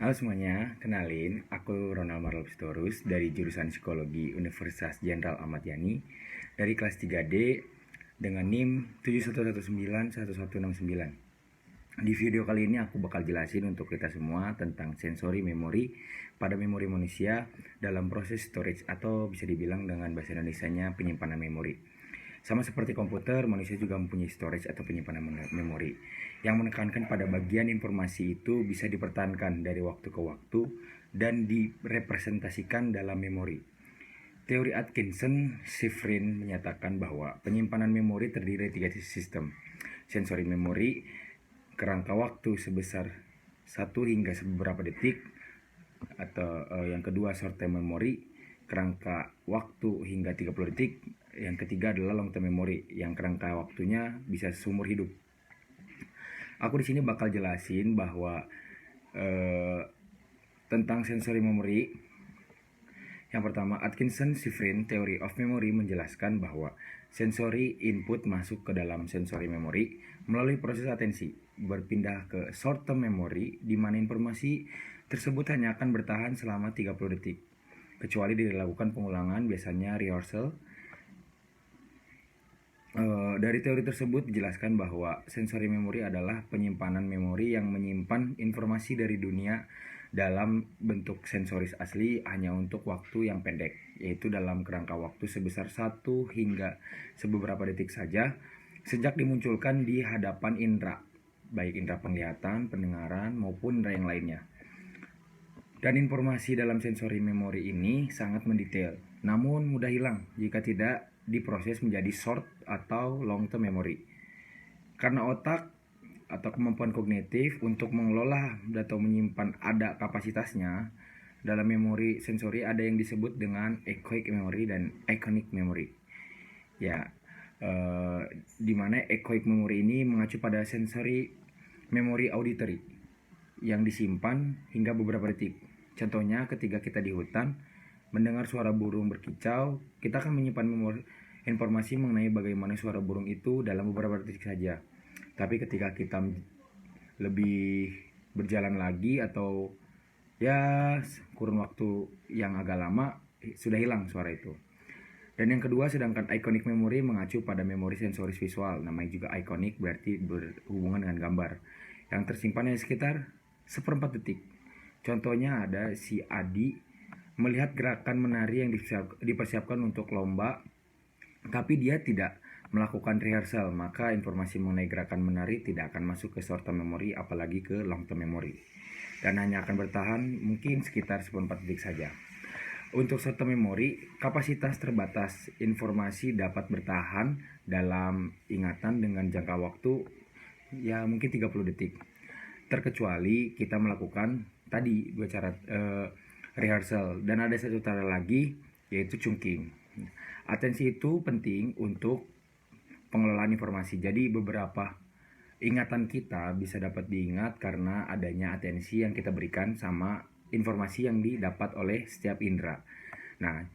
Halo semuanya, kenalin, aku Ronald Marlop Sitorus dari jurusan Psikologi Universitas Jenderal Ahmad Yani dari kelas 3D dengan NIM 71191169. Di video kali ini aku bakal jelasin untuk kita semua tentang sensori memori pada memori manusia dalam proses storage atau bisa dibilang dengan bahasa Indonesianya penyimpanan memori. Sama seperti komputer, manusia juga mempunyai storage atau penyimpanan memori yang menekankan pada bagian informasi itu bisa dipertahankan dari waktu ke waktu dan direpresentasikan dalam memori. Teori Atkinson-Shiffrin menyatakan bahwa penyimpanan memori terdiri dari 3 sistem. Sensori memori, kerangka waktu sebesar 1 hingga beberapa detik, atau yang kedua short term memory, kerangka waktu hingga 30 detik. Yang ketiga adalah long term memory yang kerangka waktunya bisa seumur hidup. Aku di sini bakal jelasin bahwa tentang sensori memory. Yang pertama, Atkinson-Shiffrin Theory of Memory menjelaskan bahwa sensori input masuk ke dalam sensori memory melalui proses atensi, berpindah ke short term memory di mana informasi tersebut hanya akan bertahan selama 30 detik, kecuali dilakukan pengulangan, biasanya rehearsal. Dari teori tersebut dijelaskan bahwa sensori memori adalah penyimpanan memori yang menyimpan informasi dari dunia dalam bentuk sensoris asli hanya untuk waktu yang pendek, yaitu dalam kerangka waktu sebesar 1 hingga beberapa detik saja sejak dimunculkan di hadapan indera, baik indera penglihatan, pendengaran, maupun indera yang lainnya. Dan informasi dalam sensori memori ini sangat mendetail, namun mudah hilang jika tidak diproses menjadi short atau long term memory. Karena otak atau kemampuan kognitif untuk mengelola atau menyimpan ada kapasitasnya, dalam memori sensori ada yang disebut dengan echoic memory dan iconic memory. Ya, di mana echoic memory ini mengacu pada sensori memori auditory yang disimpan hingga beberapa detik. Contohnya ketika kita di hutan mendengar suara burung berkicau, kita akan menyimpan informasi mengenai bagaimana suara burung itu dalam beberapa detik saja. Tapi ketika kita lebih berjalan lagi atau ya kurun waktu yang agak lama, sudah hilang suara itu. Dan yang kedua, sedangkan iconic memory mengacu pada memori sensoris visual, namanya juga iconic berarti berhubungan dengan gambar, yang tersimpan hanya sekitar 1/4 detik. Contohnya ada si Adi melihat gerakan menari yang dipersiapkan untuk lomba, tapi dia tidak melakukan rehearsal, maka informasi mengenai gerakan menari tidak akan masuk ke short term memory apalagi ke long term memory, dan hanya akan bertahan mungkin sekitar 1/4 detik saja. Untuk short term memory, kapasitas terbatas informasi dapat bertahan dalam ingatan dengan jangka waktu ya mungkin 30 detik. Terkecuali kita melakukan tadi 2 cara rehearsal, dan ada satu cara lagi yaitu chunking. Atensi itu penting untuk pengelolaan informasi. Jadi beberapa ingatan kita bisa dapat diingat karena adanya atensi yang kita berikan sama informasi yang didapat oleh setiap indera. Nah,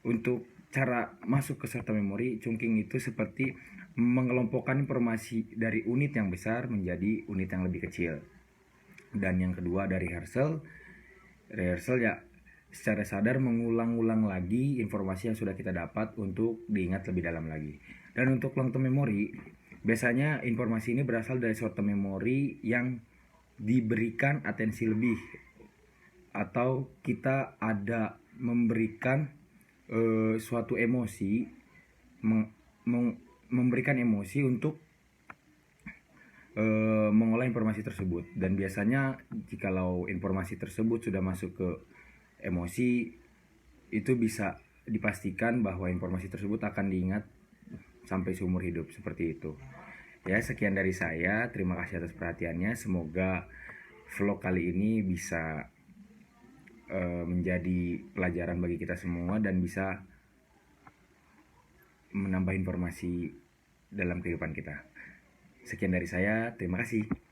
untuk cara masuk ke short term memory, chunking itu seperti mengelompokkan informasi dari unit yang besar menjadi unit yang lebih kecil. Dan yang kedua dari rehearsal ya secara sadar mengulang-ulang lagi informasi yang sudah kita dapat untuk diingat lebih dalam lagi. Dan untuk long term memory, biasanya informasi ini berasal dari short term memory yang diberikan atensi lebih, atau kita ada memberikan suatu emosi, memberikan emosi untuk mengolah informasi tersebut. Dan biasanya jikalau informasi tersebut sudah masuk ke emosi, itu bisa dipastikan bahwa informasi tersebut akan diingat sampai seumur hidup, seperti itu. Ya, sekian dari saya. Terima kasih atas perhatiannya. Semoga vlog kali ini bisa menjadi pelajaran bagi kita semua dan bisa menambah informasi dalam kehidupan kita. Sekian dari saya. Terima kasih.